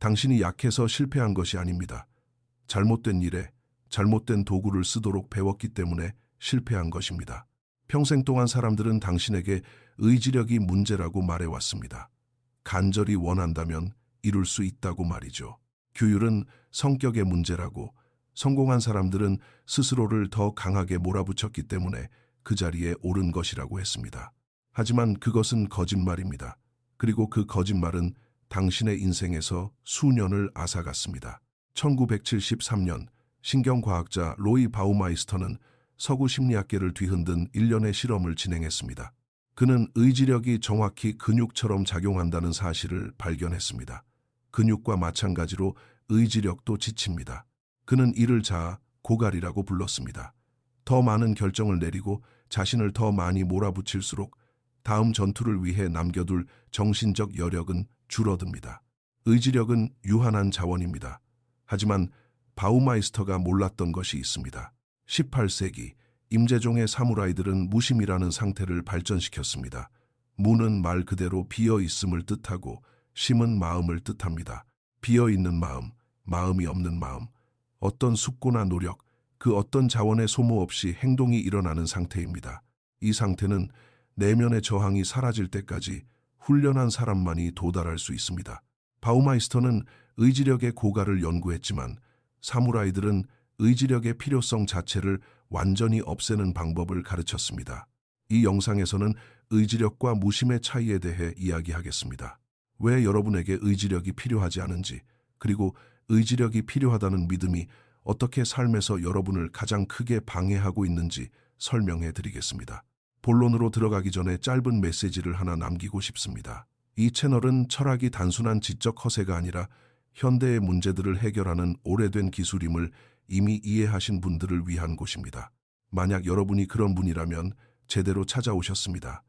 당신이 약해서 실패한 것이 아닙니다. 잘못된 일에 잘못된 도구를 쓰도록 배웠기 때문에 실패한 것입니다. 평생 동안 사람들은 당신에게 의지력이 문제라고 말해왔습니다. 간절히 원한다면 이룰 수 있다고 말이죠. 규율은 성격의 문제라고, 성공한 사람들은 스스로를 더 강하게 몰아붙였기 때문에 그 자리에 오른 것이라고 했습니다. 하지만 그것은 거짓말입니다. 그리고 그 거짓말은 당신의 인생에서 수년을 앗아갔습니다. 1973년 신경과학자 로이 바우마이스터는 서구 심리학계를 뒤흔든 일련의 실험을 진행했습니다. 그는 의지력이 정확히 근육처럼 작용한다는 사실을 발견했습니다. 근육과 마찬가지로 의지력도 지칩니다. 그는 이를 자아 고갈이라고 불렀습니다. 더 많은 결정을 내리고 자신을 더 많이 몰아붙일수록 다음 전투를 위해 남겨둘 정신적 여력은 줄어듭니다. 의지력은 유한한 자원입니다. 하지만 바우마이스터가 몰랐던 것이 있습니다. 18세기 임재종의 사무라이들은 무심이라는 상태를 발전시켰습니다. 무는 말 그대로 비어있음을 뜻하고 심은 마음을 뜻합니다. 비어있는 마음, 마음이 없는 마음, 어떤 숙고나 노력, 그 어떤 자원의 소모 없이 행동이 일어나는 상태입니다. 이 상태는 내면의 저항이 사라질 때까지 훈련한 사람만이 도달할 수 있습니다. 바우마이스터는 의지력의 고갈을 연구했지만 사무라이들은 의지력의 필요성 자체를 완전히 없애는 방법을 가르쳤습니다. 이 영상에서는 의지력과 무심의 차이에 대해 이야기하겠습니다. 왜 여러분에게 의지력이 필요하지 않은지, 그리고 의지력이 필요하다는 믿음이 어떻게 삶에서 여러분을 가장 크게 방해하고 있는지 설명해 드리겠습니다. 본론으로 들어가기 전에 짧은 메시지를 하나 남기고 싶습니다. 이 채널은 철학이 단순한 지적 허세가 아니라 현대의 문제들을 해결하는 오래된 기술임을 이미 이해하신 분들을 위한 곳입니다. 만약 여러분이 그런 분이라면 제대로 찾아오셨습니다.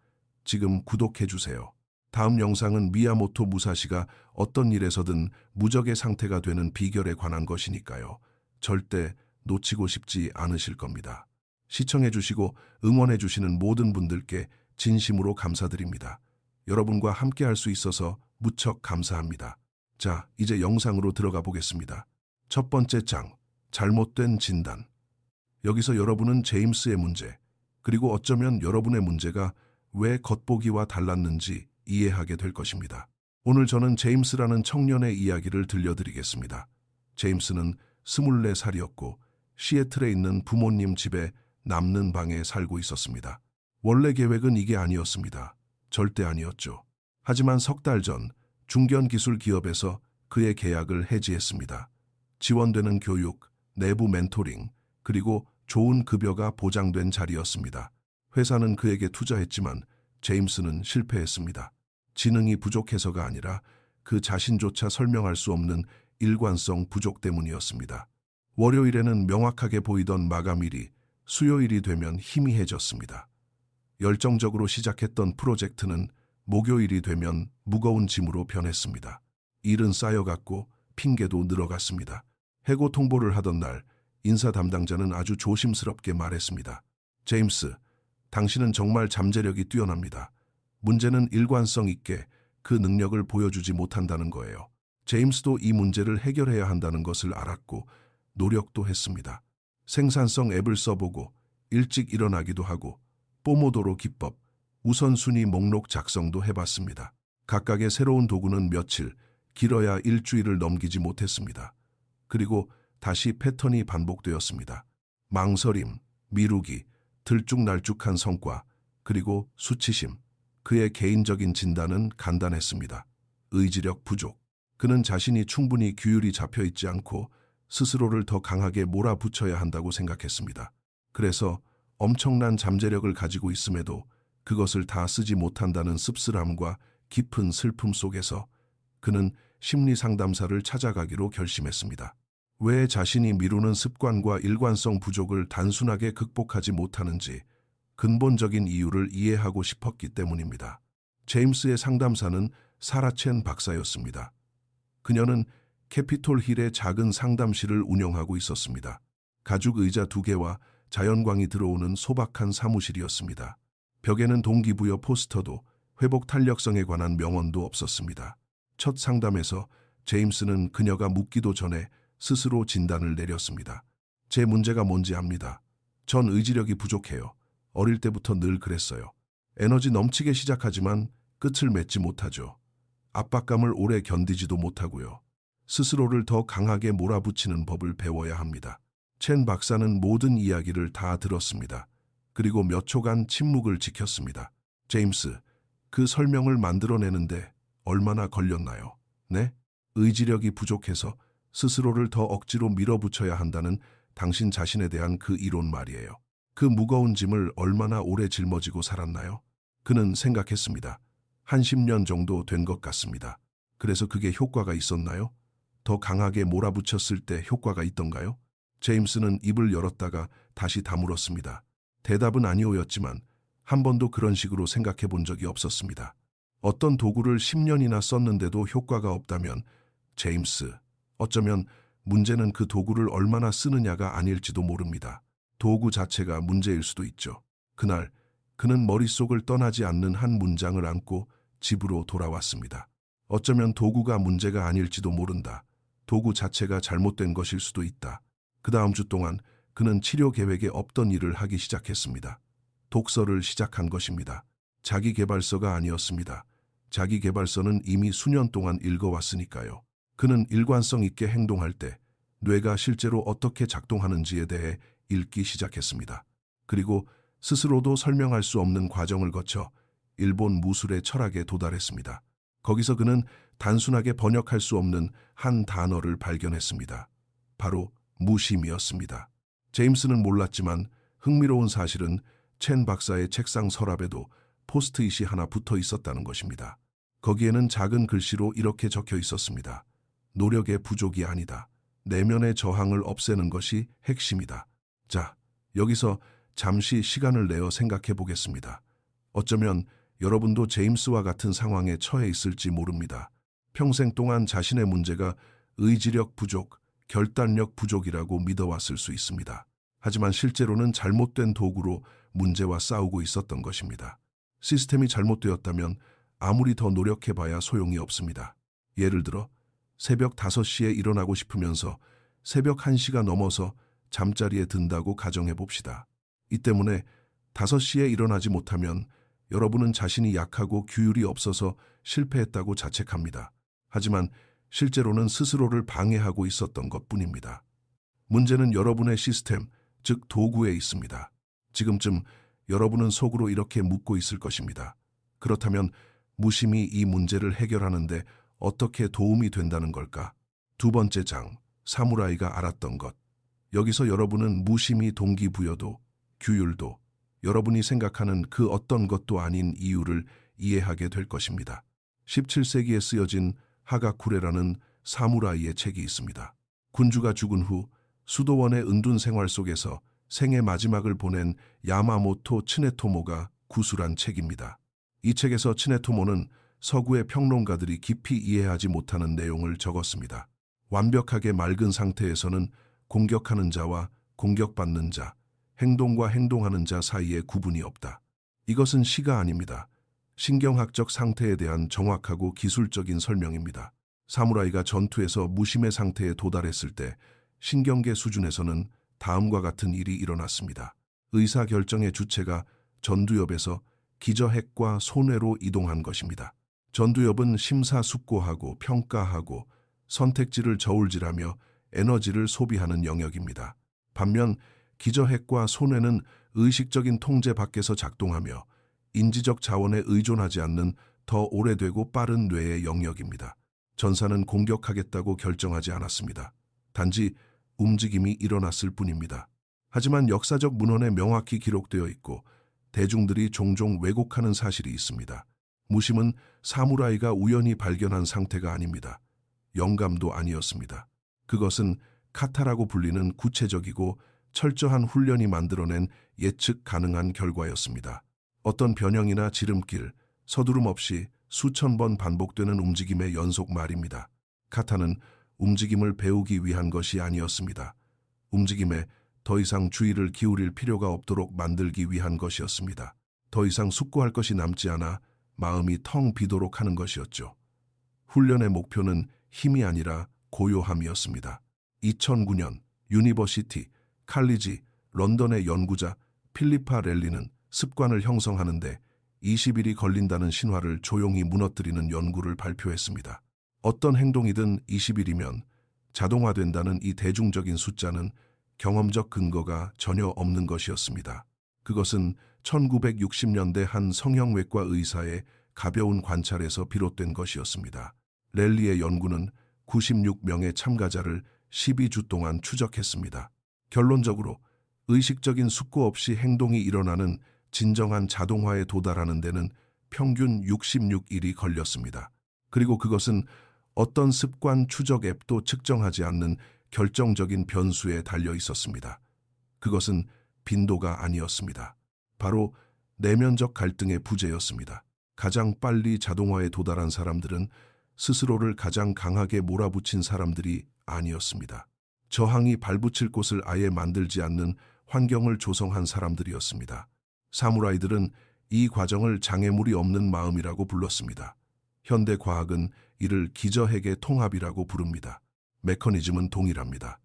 지금 구독해 주세요. 다음 영상은 미야모토 무사시가 어떤 일에서든 무적의 상태가 되는 비결에 관한 것이니까요. 절대 놓치고 싶지 않으실 겁니다. 시청해 주시고 응원해 주시는 모든 분들께 진심으로 감사드립니다. 여러분과 함께 할 수 있어서 무척 감사합니다. 자, 이제 영상으로 들어가 보겠습니다. 첫 번째 장, 잘못된 진단. 여기서 여러분은 제임스의 문제, 그리고 어쩌면 여러분의 문제가 왜 겉보기와 달랐는지 이해하게 될 것입니다. 오늘 저는 제임스라는 청년의 이야기를 들려드리겠습니다. 제임스는 24살이었고 시애틀에 있는 부모님 집에 남는 방에 살고 있었습니다. 원래 계획은 이게 아니었습니다. 절대 아니었죠. 하지만 석 달 전 중견기술 기업에서 그의 계약을 해지했습니다. 지원되는 교육, 내부 멘토링, 그리고 좋은 급여가 보장된 자리였습니다. 회사는 그에게 투자했지만 제임스는 실패했습니다. 지능이 부족해서가 아니라 그 자신조차 설명할 수 없는 일관성 부족 때문이었습니다. 월요일에는 명확하게 보이던 마감일이 수요일이 되면 희미해졌습니다. 열정적으로 시작했던 프로젝트는 목요일이 되면 무거운 짐으로 변했습니다. 일은 쌓여갔고 핑계도 늘어갔습니다. 해고 통보를 하던 날 인사 담당자는 아주 조심스럽게 말했습니다. 제임스, 당신은 정말 잠재력이 뛰어납니다. 문제는 일관성 있게 그 능력을 보여주지 못한다는 거예요. 제임스도 이 문제를 해결해야 한다는 것을 알았고 노력도 했습니다. 생산성 앱을 써보고 일찍 일어나기도 하고 포모도로 기법, 우선순위 목록 작성도 해봤습니다. 각각의 새로운 도구는 며칠, 길어야 일주일을 넘기지 못했습니다. 그리고 다시 패턴이 반복되었습니다. 망설임, 미루기, 들쭉날쭉한 성과, 그리고 수치심. 그의 개인적인 진단은 간단했습니다. 의지력 부족. 그는 자신이 충분히 규율이 잡혀있지 않고 스스로를 더 강하게 몰아붙여야 한다고 생각했습니다. 그래서 엄청난 잠재력을 가지고 있음에도 그것을 다 쓰지 못한다는 씁쓸함과 깊은 슬픔 속에서 그는 심리상담사를 찾아가기로 결심했습니다. 왜 자신이 미루는 습관과 일관성 부족을 단순하게 극복하지 못하는지 근본적인 이유를 이해하고 싶었기 때문입니다. 제임스의 상담사는 사라첸 박사였습니다. 그녀는 캐피톨 힐의 작은 상담실을 운영하고 있었습니다. 가죽 의자 2개와 자연광이 들어오는 소박한 사무실이었습니다. 벽에는 동기부여 포스터도 회복 탄력성에 관한 명언도 없었습니다. 첫 상담에서 제임스는 그녀가 묻기도 전에 스스로 진단을 내렸습니다. 제 문제가 뭔지 압니다. 전 의지력이 부족해요. 어릴 때부터 늘 그랬어요. 에너지 넘치게 시작하지만 끝을 맺지 못하죠. 압박감을 오래 견디지도 못하고요. 스스로를 더 강하게 몰아붙이는 법을 배워야 합니다. 첸 박사는 모든 이야기를 다 들었습니다. 그리고 몇 초간 침묵을 지켰습니다. 제임스, 그 설명을 만들어내는데 얼마나 걸렸나요? 네? 의지력이 부족해서 스스로를 더 억지로 밀어붙여야 한다는 당신 자신에 대한 그 이론 말이에요. 그 무거운 짐을 얼마나 오래 짊어지고 살았나요? 그는 생각했습니다. 한 10년 정도 된 것 같습니다. 그래서 그게 효과가 있었나요? 더 강하게 몰아붙였을 때 효과가 있던가요? 제임스는 입을 열었다가 다시 다물었습니다. 대답은 아니오였지만 한 번도 그런 식으로 생각해 본 적이 없었습니다. 어떤 도구를 10년이나 썼는데도 효과가 없다면 제임스, 어쩌면 문제는 그 도구를 얼마나 쓰느냐가 아닐지도 모릅니다. 도구 자체가 문제일 수도 있죠. 그날 그는 머릿속을 떠나지 않는 한 문장을 안고 집으로 돌아왔습니다. 어쩌면 도구가 문제가 아닐지도 모른다. 도구 자체가 잘못된 것일 수도 있다. 그 다음 주 동안 그는 치료 계획에 없던 일을 하기 시작했습니다. 독서를 시작한 것입니다. 자기계발서가 아니었습니다. 자기계발서는 이미 수년 동안 읽어왔으니까요. 그는 일관성 있게 행동할 때 뇌가 실제로 어떻게 작동하는지에 대해 읽기 시작했습니다. 그리고 스스로도 설명할 수 없는 과정을 거쳐 일본 무술의 철학에 도달했습니다. 거기서 그는 단순하게 번역할 수 없는 한 단어를 발견했습니다. 바로 무심이었습니다. 제임스는 몰랐지만 흥미로운 사실은 첸 박사의 책상 서랍에도 포스트잇이 하나 붙어 있었다는 것입니다. 거기에는 작은 글씨로 이렇게 적혀 있었습니다. 노력의 부족이 아니다. 내면의 저항을 없애는 것이 핵심이다. 자, 여기서 잠시 시간을 내어 생각해 보겠습니다. 어쩌면 여러분도 제임스와 같은 상황에 처해 있을지 모릅니다. 평생 동안 자신의 문제가 의지력 부족, 결단력 부족이라고 믿어왔을 수 있습니다. 하지만 실제로는 잘못된 도구로 문제와 싸우고 있었던 것입니다. 시스템이 잘못되었다면 아무리 더 노력해봐야 소용이 없습니다. 예를 들어 새벽 5시에 일어나고 싶으면서 새벽 1시가 넘어서 잠자리에 든다고 가정해봅시다. 이 때문에 5시에 일어나지 못하면 여러분은 자신이 약하고 규율이 없어서 실패했다고 자책합니다. 하지만 실제로는 스스로를 방해하고 있었던 것뿐입니다. 문제는 여러분의 시스템, 즉 도구에 있습니다. 지금쯤 여러분은 속으로 이렇게 묻고 있을 것입니다. 그렇다면 무심이 이 문제를 해결하는데 어떻게 도움이 된다는 걸까? 두 번째 장, 사무라이가 알았던 것. 여기서 여러분은 무심이 동기부여도, 규율도, 여러분이 생각하는 그 어떤 것도 아닌 이유를 이해하게 될 것입니다. 17세기에 쓰여진 하가쿠레라는 사무라이의 책이 있습니다. 군주가 죽은 후 수도원의 은둔 생활 속에서 생의 마지막을 보낸 야마모토 츠네토모가 구술한 책입니다. 이 책에서 츠네토모는 서구의 평론가들이 깊이 이해하지 못하는 내용을 적었습니다. 완벽하게 맑은 상태에서는 공격하는 자와 공격받는 자, 행동과 행동하는 자 사이에 구분이 없다. 이것은 시가 아닙니다. 신경학적 상태에 대한 정확하고 기술적인 설명입니다. 사무라이가 전투에서 무심의 상태에 도달했을 때 신경계 수준에서는 다음과 같은 일이 일어났습니다. 의사결정의 주체가 전두엽에서 기저핵과 손회로 이동한 것입니다. 전두엽은 심사숙고하고 평가하고 선택지를 저울질하며 에너지를 소비하는 영역입니다. 반면 기저핵과 손회는 의식적인 통제 밖에서 작동하며 인지적 자원에 의존하지 않는 더 오래되고 빠른 뇌의 영역입니다. 전사는 공격하겠다고 결정하지 않았습니다. 단지 움직임이 일어났을 뿐입니다. 하지만 역사적 문헌에 명확히 기록되어 있고 대중들이 종종 왜곡하는 사실이 있습니다. 무심은 사무라이가 우연히 발견한 상태가 아닙니다. 영감도 아니었습니다. 그것은 카타라고 불리는 구체적이고 철저한 훈련이 만들어낸 예측 가능한 결과였습니다. 어떤 변형이나 지름길, 서두름 없이 수천 번 반복되는 움직임의 연속 말입니다. 카타는 움직임을 배우기 위한 것이 아니었습니다. 움직임에 더 이상 주의를 기울일 필요가 없도록 만들기 위한 것이었습니다. 더 이상 숙고할 것이 남지 않아 마음이 텅 비도록 하는 것이었죠. 훈련의 목표는 힘이 아니라 고요함이었습니다. 2009년 유니버시티 칼리지 런던의 연구자 필리파 렐리는 습관을 형성하는데 20일이 걸린다는 신화를 조용히 무너뜨리는 연구를 발표했습니다. 어떤 행동이든 20일이면 자동화된다는 이 대중적인 숫자는 경험적 근거가 전혀 없는 것이었습니다. 그것은 1960년대 한 성형외과 의사의 가벼운 관찰에서 비롯된 것이었습니다. 렐리의 연구는 96명의 참가자를 12주 동안 추적했습니다. 결론적으로 의식적인 숙고 없이 행동이 일어나는 진정한 자동화에 도달하는 데는 평균 66일이 걸렸습니다. 그리고 그것은 어떤 습관 추적 앱도 측정하지 않는 결정적인 변수에 달려 있었습니다. 그것은 빈도가 아니었습니다. 바로 내면적 갈등의 부재였습니다. 가장 빨리 자동화에 도달한 사람들은 스스로를 가장 강하게 몰아붙인 사람들이 아니었습니다. 저항이 발붙일 곳을 아예 만들지 않는 환경을 조성한 사람들이었습니다. 사무라이들은 이 과정을 장애물이 없는 마음이라고 불렀습니다. 현대 과학은 이를 기저핵의 통합이라고 부릅니다. 메커니즘은 동일합니다.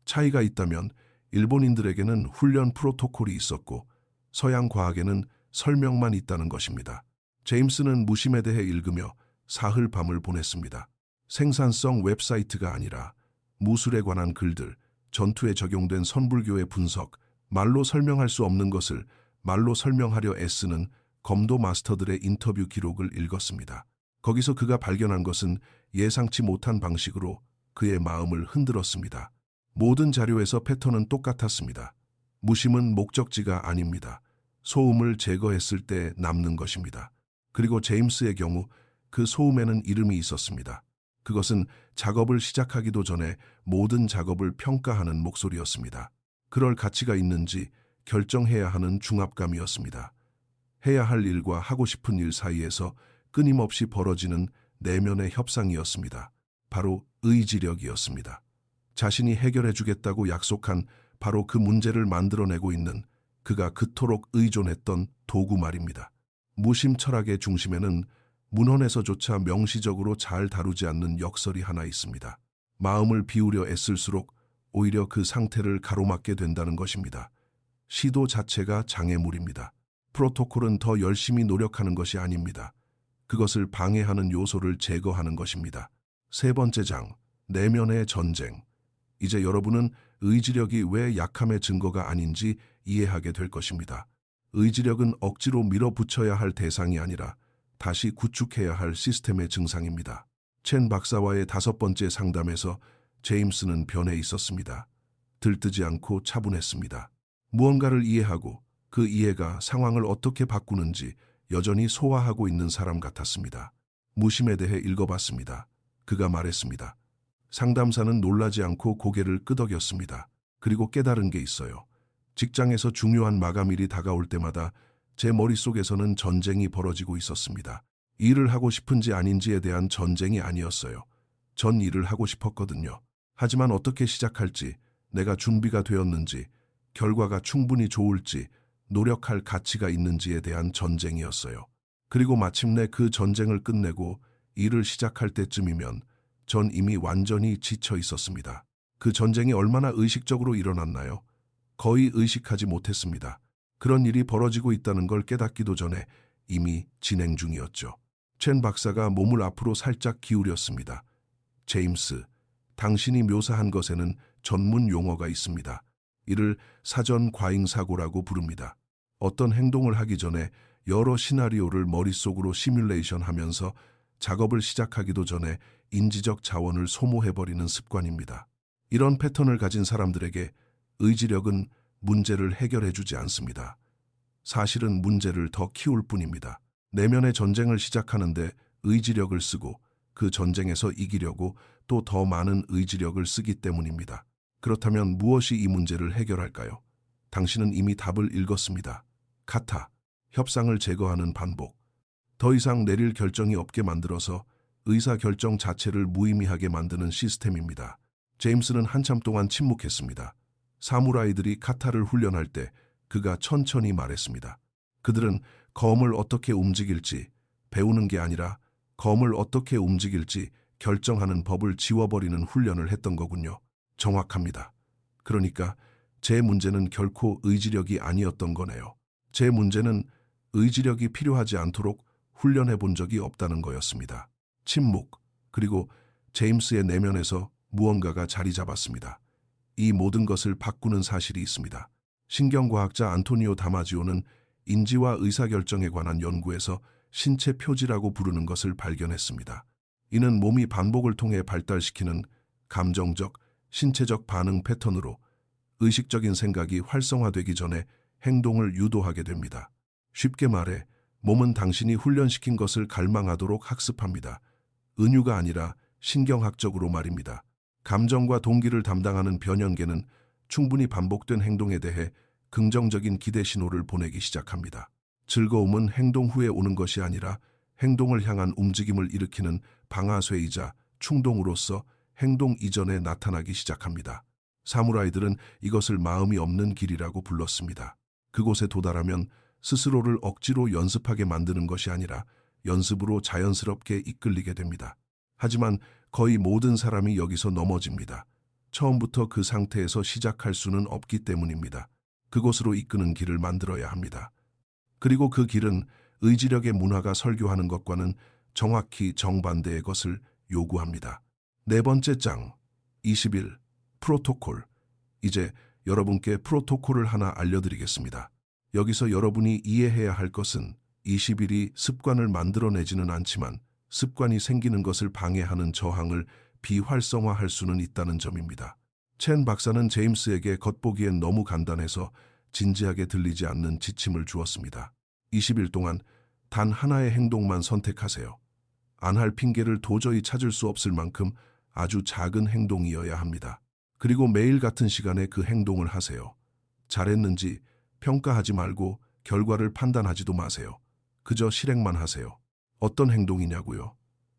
차이가 있다면 일본인들에게는 훈련 프로토콜이 있었고 서양 과학에는 설명만 있다는 것입니다. 제임스는 무심에 대해 읽으며 사흘 밤을 보냈습니다. 생산성 웹사이트가 아니라 무술에 관한 글들, 전투에 적용된 선불교의 분석, 말로 설명할 수 없는 것을 말로 설명하려 애쓰는 검도 마스터들의 인터뷰 기록을 읽었습니다. 거기서 그가 발견한 것은 예상치 못한 방식으로 그의 마음을 흔들었습니다. 모든 자료에서 패턴은 똑같았습니다. 무심은 목적지가 아닙니다. 소음을 제거했을 때 남는 것입니다. 그리고 제임스의 경우 그 소음에는 이름이 있었습니다. 그것은 작업을 시작하기도 전에 모든 작업을 평가하는 목소리였습니다. 그럴 가치가 있는지 결정해야 하는 중압감이었습니다. 해야 할 일과 하고 싶은 일 사이에서 끊임없이 벌어지는 내면의 협상이었습니다. 바로 의지력이었습니다. 자신이 해결해 주겠다고 약속한 바로 그 문제를 만들어내고 있는 그가 그토록 의존했던 도구 말입니다. 무심 철학의 중심에는 문헌에서조차 명시적으로 잘 다루지 않는 역설이 하나 있습니다. 마음을 비우려 애쓸수록 오히려 그 상태를 가로막게 된다는 것입니다. 시도 자체가 장애물입니다. 프로토콜은 더 열심히 노력하는 것이 아닙니다. 그것을 방해하는 요소를 제거하는 것입니다. 세 번째 장, 내면의 전쟁. 이제 여러분은 의지력이 왜 약함의 증거가 아닌지 이해하게 될 것입니다. 의지력은 억지로 밀어붙여야 할 대상이 아니라 다시 구축해야 할 시스템의 증상입니다. 첸 박사와의 5번째 상담에서 제임스는 변해 있었습니다. 들뜨지 않고 차분했습니다. 무언가를 이해하고 그 이해가 상황을 어떻게 바꾸는지 여전히 소화하고 있는 사람 같았습니다. 무심에 대해 읽어봤습니다. 그가 말했습니다. 상담사는 놀라지 않고 고개를 끄덕였습니다. 그리고 깨달은 게 있어요. 직장에서 중요한 마감일이 다가올 때마다 제 머릿속에서는 전쟁이 벌어지고 있었습니다. 일을 하고 싶은지 아닌지에 대한 전쟁이 아니었어요. 전 일을 하고 싶었거든요. 하지만 어떻게 시작할지, 내가 준비가 되었는지, 결과가 충분히 좋을지, 노력할 가치가 있는지에 대한 전쟁이었어요. 그리고 마침내 그 전쟁을 끝내고 일을 시작할 때쯤이면 전 이미 완전히 지쳐 있었습니다. 그 전쟁이 얼마나 의식적으로 일어났나요? 거의 의식하지 못했습니다. 그런 일이 벌어지고 있다는 걸 깨닫기도 전에 이미 진행 중이었죠. 첸 박사가 몸을 앞으로 살짝 기울였습니다. 제임스, 당신이 묘사한 것에는 전문 용어가 있습니다. 이를 사전 과잉사고라고 부릅니다. 어떤 행동을 하기 전에 여러 시나리오를 머릿속으로 시뮬레이션 하면서 작업을 시작하기도 전에 인지적 자원을 소모해버리는 습관입니다. 이런 패턴을 가진 사람들에게 의지력은 문제를 해결해주지 않습니다. 사실은 문제를 더 키울 뿐입니다. 내면의 전쟁을 시작하는데 의지력을 쓰고 그 전쟁에서 이기려고 또 더 많은 의지력을 쓰기 때문입니다. 그렇다면 무엇이 이 문제를 해결할까요? 당신은 이미 답을 읽었습니다. 카타, 협상을 제거하는 반복. 더 이상 내릴 결정이 없게 만들어서 의사결정 자체를 무의미하게 만드는 시스템입니다. 제임스는 한참 동안 침묵했습니다. 사무라이들이 카타를 훈련할 때 그가 천천히 말했습니다. 그들은 검을 어떻게 움직일지 배우는 게 아니라 검을 어떻게 움직일지 결정하는 법을 지워버리는 훈련을 했던 거군요. 정확합니다. 그러니까 제 문제는 결코 의지력이 아니었던 거네요. 제 문제는 의지력이 필요하지 않도록 훈련해 본 적이 없다는 거였습니다. 침묵, 그리고 제임스의 내면에서 무언가가 자리 잡았습니다. 이 모든 것을 바꾸는 사실이 있습니다. 신경과학자 안토니오 다마지오는 인지와 의사결정에 관한 연구에서 신체 표지라고 부르는 것을 발견했습니다. 이는 몸이 반복을 통해 발달시키는 감정적, 신체적 반응 패턴으로 의식적인 생각이 활성화되기 전에 행동을 유도하게 됩니다. 쉽게 말해 몸은 당신이 훈련시킨 것을 갈망하도록 학습합니다. 은유가 아니라 신경학적으로 말입니다. 감정과 동기를 담당하는 변연계는 충분히 반복된 행동에 대해 긍정적인 기대 신호를 보내기 시작합니다. 즐거움은 행동 후에 오는 것이 아니라 행동을 향한 움직임을 일으키는 방아쇠이자 충동으로서 행동 이전에 나타나기 시작합니다. 사무라이들은 이것을 마음이 없는 길이라고 불렀습니다. 그곳에 도달하면 스스로를 억지로 연습하게 만드는 것이 아니라 연습으로 자연스럽게 이끌리게 됩니다. 하지만 거의 모든 사람이 여기서 넘어집니다. 처음부터 그 상태에서 시작할 수는 없기 때문입니다. 그곳으로 이끄는 길을 만들어야 합니다. 그리고 그 길은 의지력의 문화가 설교하는 것과는 정확히 정반대의 것을 요구합니다. 네 번째 장, 21. 프로토콜. 이제 여러분께 프로토콜을 하나 알려드리겠습니다. 여기서 여러분이 이해해야 할 것은 20일이 습관을 만들어내지는 않지만 습관이 생기는 것을 방해하는 저항을 비활성화할 수는 있다는 점입니다. 첸 박사는 제임스에게 겉보기엔 너무 간단해서 진지하게 들리지 않는 지침을 주었습니다. 20일 동안 단 하나의 행동만 선택하세요. 안 할 핑계를 도저히 찾을 수 없을 만큼 아주 작은 행동이어야 합니다. 그리고 매일 같은 시간에 그 행동을 하세요. 잘했는지 평가하지 말고 결과를 판단하지도 마세요. 그저 실행만 하세요. 어떤 행동이냐고요?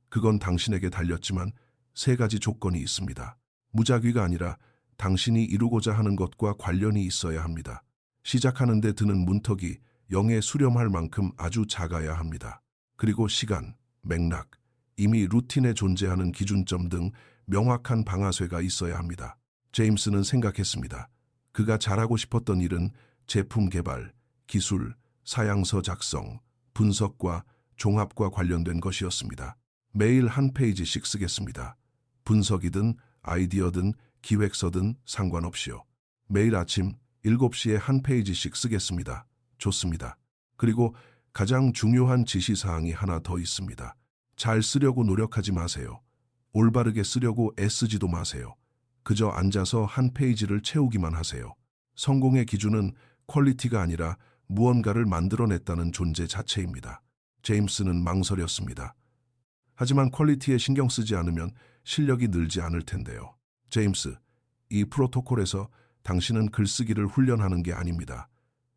그건 당신에게 달렸지만 3가지 조건이 있습니다. 무작위가 아니라 당신이 이루고자 하는 것과 관련이 있어야 합니다. 시작하는 데 드는 문턱이 0에 수렴할 만큼 아주 작아야 합니다. 그리고 시간, 맥락, 이미 루틴에 존재하는 기준점 등 명확한 방아쇠가 있어야 합니다. 제임스는 생각했습니다. 그가 잘하고 싶었던 일은 제품 개발, 기술, 사양서 작성, 분석과 종합과 관련된 것이었습니다. 매일 한 페이지씩 쓰겠습니다. 분석이든 아이디어든 기획서든 상관없이요. 매일 아침 7시에 한 페이지씩 쓰겠습니다. 좋습니다. 그리고 가장 중요한 지시사항이 하나 더 있습니다. 잘 쓰려고 노력하지 마세요. 올바르게 쓰려고 애쓰지도 마세요. 그저 앉아서 한 페이지를 채우기만 하세요. 성공의 기준은 퀄리티가 아니라 무언가를 만들어냈다는 존재 자체입니다. 제임스는 망설였습니다. 하지만 퀄리티에 신경 쓰지 않으면 실력이 늘지 않을 텐데요. 제임스, 이 프로토콜에서 당신은 글쓰기를 훈련하는 게 아닙니다.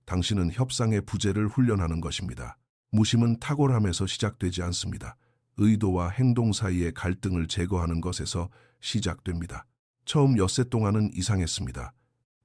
당신은 협상의 부재를 훈련하는 것입니다. 무심은 탁월함에서 시작되지 않습니다. 의도와 행동 사이의 갈등을 제거하는 것에서 시작됩니다. 처음 엿새 동안은 이상했습니다.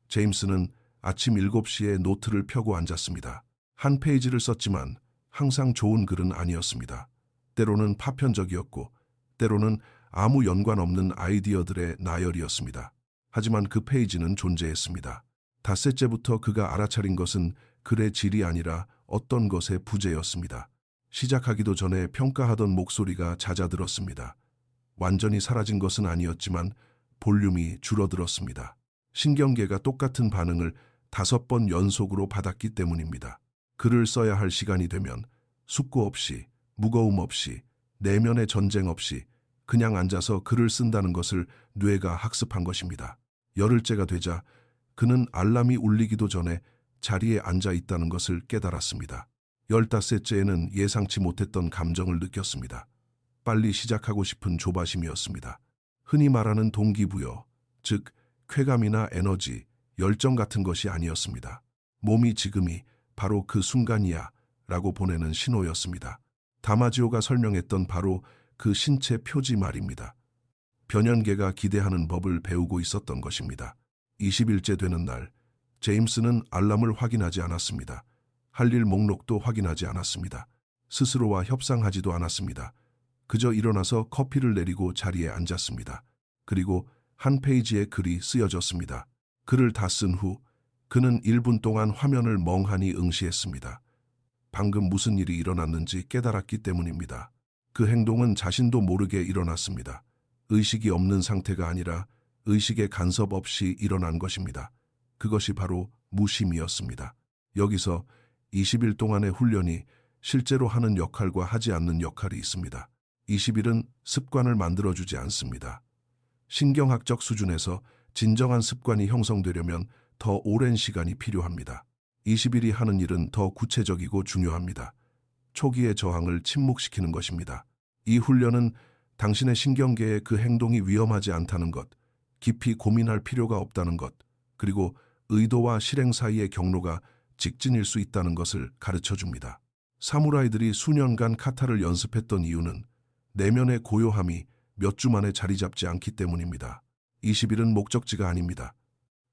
제임스는 아침 7시에 노트를 펴고 앉았습니다. 한 페이지를 썼지만 항상 좋은 글은 아니었습니다. 때로는 파편적이었고 때로는 아무 연관 없는 아이디어들의 나열이었습니다. 하지만 그 페이지는 존재했습니다. 닷새째부터 그가 알아차린 것은 글의 질이 아니라 어떤 것의 부재였습니다. 시작하기도 전에 평가하던 목소리가 잦아들었습니다. 완전히 사라진 것은 아니었지만 볼륨이 줄어들었습니다. 신경계가 똑같은 반응을 5번 연속으로 받았기 때문입니다. 글을 써야 할 시간이 되면 숙고 없이, 무거움 없이, 내면의 전쟁 없이 그냥 앉아서 글을 쓴다는 것을 뇌가 학습한 것입니다. 열흘째가 되자 그는 알람이 울리기도 전에 자리에 앉아 있다는 것을 깨달았습니다. 15째에는 예상치 못했던 감정을 느꼈습니다. 빨리 시작하고 싶은 조바심이었습니다. 흔히 말하는 동기부여, 즉 쾌감이나 에너지, 열정 같은 것이 아니었습니다. 몸이 지금이 바로 그 순간이야 라고 보내는 신호였습니다. 다마지오가 설명했던 바로 그 신체 표지 말입니다. 변연계가 기대하는 법을 배우고 있었던 것입니다. 20일째 되는 날, 제임스는 알람을 확인하지 않았습니다. 할 일 목록도 확인하지 않았습니다. 스스로와 협상하지도 않았습니다. 그저 일어나서 커피를 내리고 자리에 앉았습니다. 그리고 한 페이지의 글이 쓰여졌습니다. 글을 다 쓴 후 그는 1분 동안 화면을 멍하니 응시했습니다. 방금 무슨 일이 일어났는지 깨달았기 때문입니다. 그 행동은 자신도 모르게 일어났습니다. 의식이 없는 상태가 아니라 의식의 간섭 없이 일어난 것입니다. 그것이 바로 무심이었습니다. 여기서 20일 동안의 훈련이 실제로 하는 역할과 하지 않는 역할이 있습니다. 20일은 습관을 만들어주지 않습니다. 신경학적 수준에서 진정한 습관이 형성되려면 더 오랜 시간이 필요합니다. 20일이 하는 일은 더 구체적이고 중요합니다. 초기의 저항을 침묵시키는 것입니다. 이 훈련은 당신의 신경계에 그 행동이 위험하지 않다는 것, 깊이 고민할 필요가 없다는 것, 그리고 의도와 실행 사이의 경로가 직진일 수 있다는 것을 가르쳐 줍니다. 사무라이들이 수년간 카타를 연습했던 이유는 내면의 고요함이 몇 주 만에 자리 잡지 않기 때문입니다. 20일은 목적지가 아닙니다.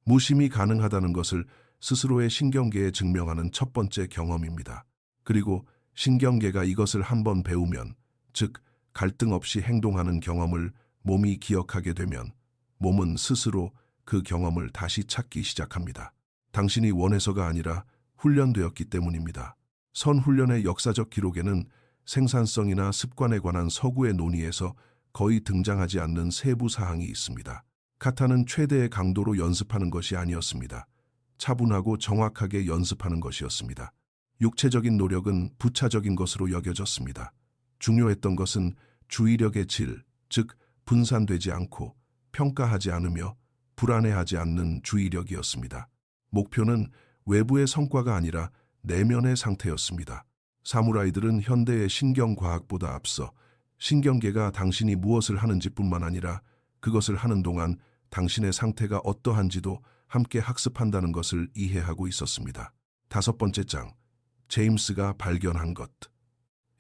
무심이 가능하다는 것을 스스로의 신경계에 증명하는 첫 번째 경험입니다. 그리고 신경계가 이것을 한번 배우면, 즉 갈등 없이 행동하는 경험을 몸이 기억하게 되면 몸은 스스로 그 경험을 다시 찾기 시작합니다. 당신이 원해서가 아니라 훈련되었기 때문입니다. 선훈련의 역사적 기록에는 생산성이나 습관에 관한 서구의 논의에서 거의 등장하지 않는 세부 사항이 있습니다. 카타는 최대의 강도로 연습하는 것이 아니었습니다. 차분하고 정확하게 연습하는 것이었습니다. 육체적인 노력은 부차적인 것으로 여겨졌습니다. 중요했던 것은 주의력의 질, 즉 분산되지 않고 평가하지 않으며 불안해하지 않는 주의력이었습니다. 목표는 외부의 성과가 아니라 내면의 상태였습니다. 사무라이들은 현대의 신경과학보다 앞서 신경계가 당신이 무엇을 하는지뿐만 아니라 그것을 하는 동안 당신의 상태가 어떠한지도 함께 학습한다는 것을 이해하고 있었습니다. 5번째 장, 제임스가 발견한 것.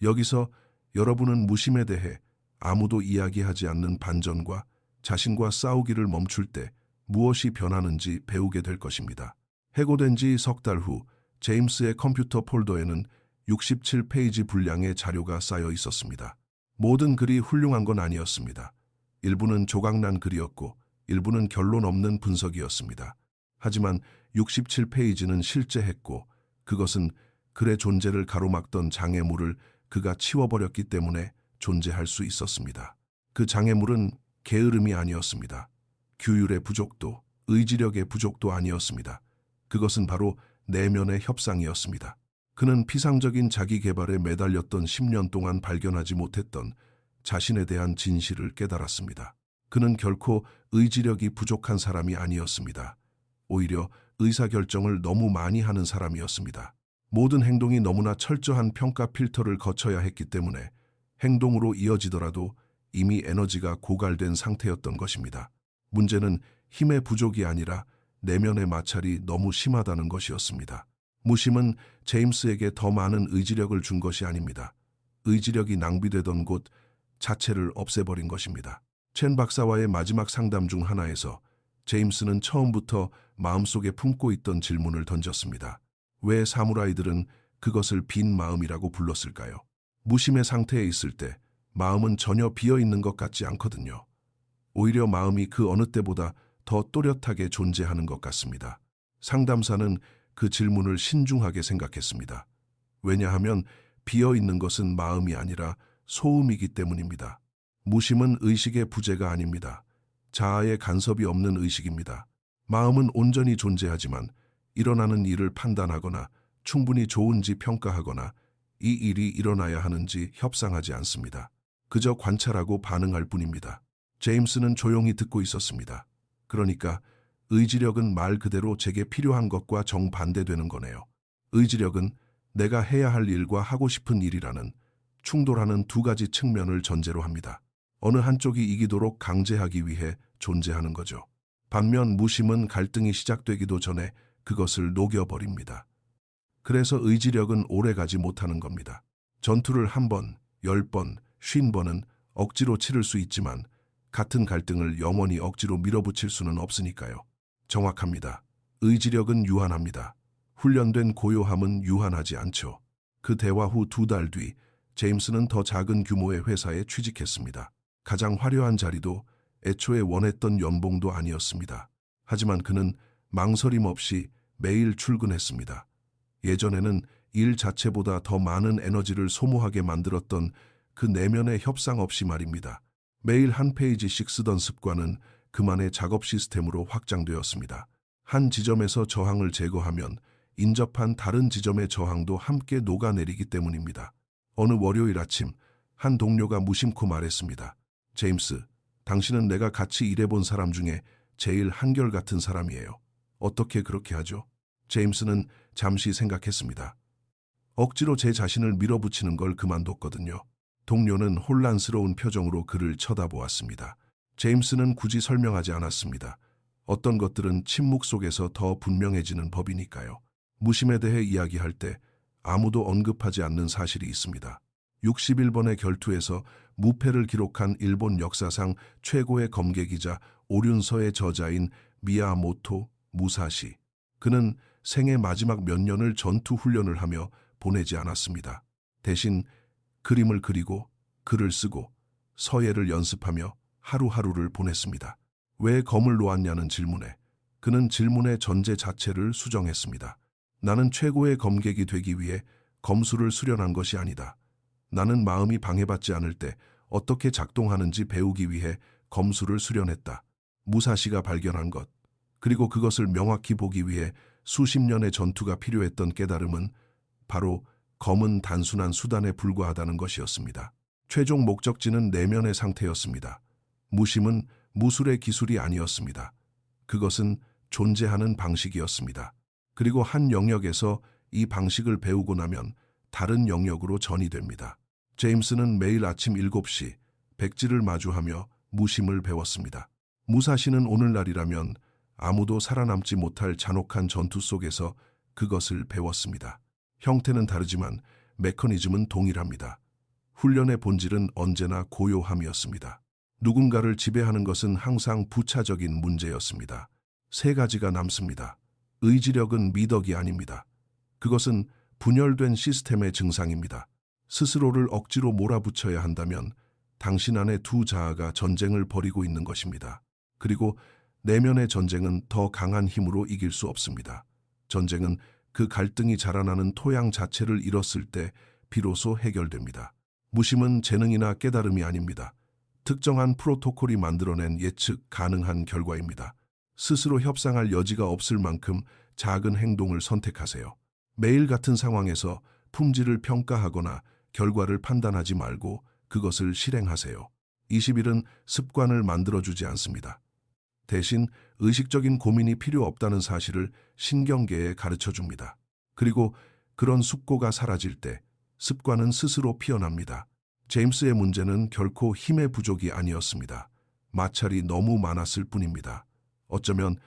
여기서 여러분은 무심에 대해 아무도 이야기하지 않는 반전과 자신과 싸우기를 멈출 때 무엇이 변하는지 배우게 될 것입니다. 해고된 지 석 달 후 제임스의 컴퓨터 폴더에는 67페이지 분량의 자료가 쌓여 있었습니다. 모든 글이 훌륭한 건 아니었습니다. 일부는 조각난 글이었고 일부는 결론 없는 분석이었습니다. 하지만 67페이지는 실제했고 그것은 글의 존재를 가로막던 장애물을 그가 치워버렸기 때문에 존재할 수 있었습니다. 그 장애물은 게으름이 아니었습니다. 규율의 부족도, 의지력의 부족도 아니었습니다. 그것은 바로 내면의 협상이었습니다. 그는 피상적인 자기 개발에 매달렸던 10년 동안 발견하지 못했던 자신에 대한 진실을 깨달았습니다. 그는 결코 의지력이 부족한 사람이 아니었습니다. 오히려 의사결정을 너무 많이 하는 사람이었습니다. 모든 행동이 너무나 철저한 평가 필터를 거쳐야 했기 때문에 행동으로 이어지더라도 이미 에너지가 고갈된 상태였던 것입니다. 문제는 힘의 부족이 아니라 내면의 마찰이 너무 심하다는 것이었습니다. 무심은 제임스에게 더 많은 의지력을 준 것이 아닙니다. 의지력이 낭비되던 곳 자체를 없애버린 것입니다. 첸 박사와의 마지막 상담 중 하나에서 제임스는 처음부터 마음속에 품고 있던 질문을 던졌습니다. 왜 사무라이들은 그것을 빈 마음이라고 불렀을까요? 무심의 상태에 있을 때 마음은 전혀 비어있는 것 같지 않거든요. 오히려 마음이 그 어느 때보다 더 또렷하게 존재하는 것 같습니다. 상담사는 그 질문을 신중하게 생각했습니다. 왜냐하면 비어있는 것은 마음이 아니라 소음이기 때문입니다. 무심은 의식의 부재가 아닙니다. 자아의 간섭이 없는 의식입니다. 마음은 온전히 존재하지만 일어나는 일을 판단하거나 충분히 좋은지 평가하거나 이 일이 일어나야 하는지 협상하지 않습니다. 그저 관찰하고 반응할 뿐입니다. 제임스는 조용히 듣고 있었습니다. 그러니까 의지력은 말 그대로 제게 필요한 것과 정반대되는 거네요. 의지력은 내가 해야 할 일과 하고 싶은 일이라는 충돌하는 두 가지 측면을 전제로 합니다. 어느 한쪽이 이기도록 강제하기 위해 존재하는 거죠. 반면 무심은 갈등이 시작되기도 전에 그것을 녹여버립니다. 그래서 의지력은 오래가지 못하는 겁니다. 전투를 1번, 10번, 50번은 억지로 치를 수 있지만 같은 갈등을 영원히 억지로 밀어붙일 수는 없으니까요. 정확합니다. 의지력은 유한합니다. 훈련된 고요함은 유한하지 않죠. 그 대화 후 2달 뒤 제임스는 더 작은 규모의 회사에 취직했습니다. 가장 화려한 자리도 애초에 원했던 연봉도 아니었습니다. 하지만 그는 망설임 없이 매일 출근했습니다. 예전에는 일 자체보다 더 많은 에너지를 소모하게 만들었던 그 내면의 협상 없이 말입니다. 매일 한 페이지씩 쓰던 습관은 그만의 작업 시스템으로 확장되었습니다. 한 지점에서 저항을 제거하면 인접한 다른 지점의 저항도 함께 녹아내리기 때문입니다. 어느 월요일 아침 한 동료가 무심코 말했습니다. 제임스, 당신은 내가 같이 일해본 사람 중에 제일 한결같은 사람이에요. 어떻게 그렇게 하죠? 제임스는 잠시 생각했습니다. 억지로 제 자신을 밀어붙이는 걸 그만뒀거든요. 동료는 혼란스러운 표정으로 그를 쳐다보았습니다. 제임스는 굳이 설명하지 않았습니다. 어떤 것들은 침묵 속에서 더 분명해지는 법이니까요. 무심에 대해 이야기할 때 아무도 언급하지 않는 사실이 있습니다. 61번의 결투에서 무패를 기록한 일본 역사상 최고의 검객이자 오륜서의 저자인 미야모토 무사시. 그는 생애 마지막 몇 년을 전투 훈련을 하며 보내지 않았습니다. 대신 그림을 그리고 글을 쓰고 서예를 연습하며 하루하루를 보냈습니다. 왜 검을 놓았냐는 질문에 그는 질문의 전제 자체를 수정했습니다. 나는 최고의 검객이 되기 위해 검술을 수련한 것이 아니다. 나는 마음이 방해받지 않을 때 어떻게 작동하는지 배우기 위해 검술을 수련했다. 무사시가 발견한 것, 그리고 그것을 명확히 보기 위해 수십 년의 전투가 필요했던 깨달음은 바로 검은 단순한 수단에 불과하다는 것이었습니다. 최종 목적지는 내면의 상태였습니다. 무심은 무술의 기술이 아니었습니다. 그것은 존재하는 방식이었습니다. 그리고 한 영역에서 이 방식을 배우고 나면 다른 영역으로 전이 됩니다. 제임스는 매일 아침 7시 백지를 마주하며 무심을 배웠습니다. 무사시는 오늘날이라면 아무도 살아남지 못할 잔혹한 전투 속에서 그것을 배웠습니다. 형태는 다르지만 메커니즘은 동일합니다. 훈련의 본질은 언제나 고요함이었습니다. 누군가를 지배하는 것은 항상 부차적인 문제였습니다. 세 가지가 남습니다. 의지력은 미덕이 아닙니다. 그것은 분열된 시스템의 증상입니다. 스스로를 억지로 몰아붙여야 한다면 당신 안에 두 자아가 전쟁을 벌이고 있는 것입니다. 그리고 내면의 전쟁은 더 강한 힘으로 이길 수 없습니다. 전쟁은 그 갈등이 자라나는 토양 자체를 잃었을 때 비로소 해결됩니다. 무심은 재능이나 깨달음이 아닙니다. 특정한 프로토콜이 만들어낸 예측 가능한 결과입니다. 스스로 협상할 여지가 없을 만큼 작은 행동을 선택하세요. 매일 같은 상황에서 품질을 평가하거나 결과를 판단하지 말고 그것을 실행하세요. 20일은 습관을 만들어주지 않습니다. 대신 의식적인 고민이 필요 없다는 사실을 신경계에 가르쳐줍니다. 그리고 그런 숙고가 사라질 때 습관은 스스로 피어납니다. 제임스의 문제는 결코 힘의 부족이 아니었습니다. 마찰이 너무 많았을 뿐입니다. 어쩌면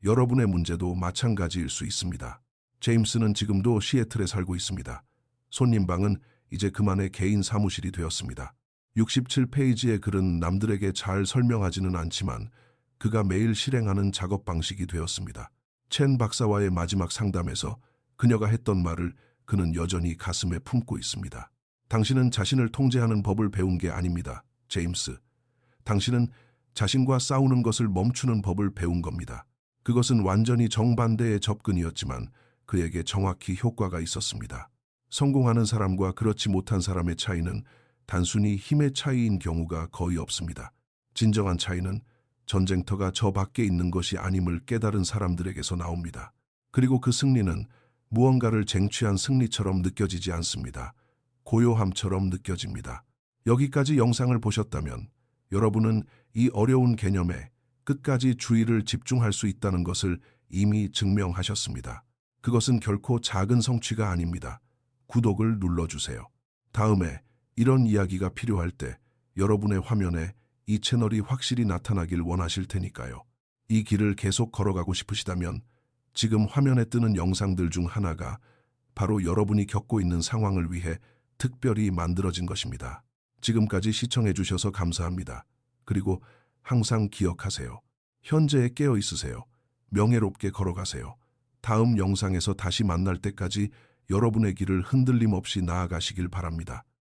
여러분의 문제도 마찬가지일 수 있습니다. 제임스는 지금도 시애틀에 살고 있습니다. 손님방은 이제 그만의 개인 사무실이 되었습니다. 67페이지의 글은 남들에게 잘 설명하지는 않지만 그가 매일 실행하는 작업 방식이 되었습니다. 첸 박사와의 마지막 상담에서 그녀가 했던 말을 그는 여전히 가슴에 품고 있습니다. 당신은 자신을 통제하는 법을 배운 게 아닙니다, 제임스. 당신은 자신과 싸우는 것을 멈추는 법을 배운 겁니다. 그것은 완전히 정반대의 접근이었지만 그에게 정확히 효과가 있었습니다. 성공하는 사람과 그렇지 못한 사람의 차이는 단순히 힘의 차이인 경우가 거의 없습니다. 진정한 차이는 전쟁터가 저 밖에 있는 것이 아님을 깨달은 사람들에게서 나옵니다. 그리고 그 승리는 무언가를 쟁취한 승리처럼 느껴지지 않습니다. 고요함처럼 느껴집니다. 여기까지 영상을 보셨다면 여러분은 이 어려운 개념에 끝까지 주의를 집중할 수 있다는 것을 이미 증명하셨습니다. 그것은 결코 작은 성취가 아닙니다. 구독을 눌러주세요. 다음에 이런 이야기가 필요할 때 여러분의 화면에 이 채널이 확실히 나타나길 원하실 테니까요. 이 길을 계속 걸어가고 싶으시다면 지금 화면에 뜨는 영상들 중 하나가 바로 여러분이 겪고 있는 상황을 위해 특별히 만들어진 것입니다. 지금까지 시청해 주셔서 감사합니다. 그리고 항상 기억하세요. 현재에 깨어 있으세요. 명예롭게 걸어가세요. 다음 영상에서 다시 만날 때까지 여러분의 길을 흔들림 없이 나아가시길 바랍니다.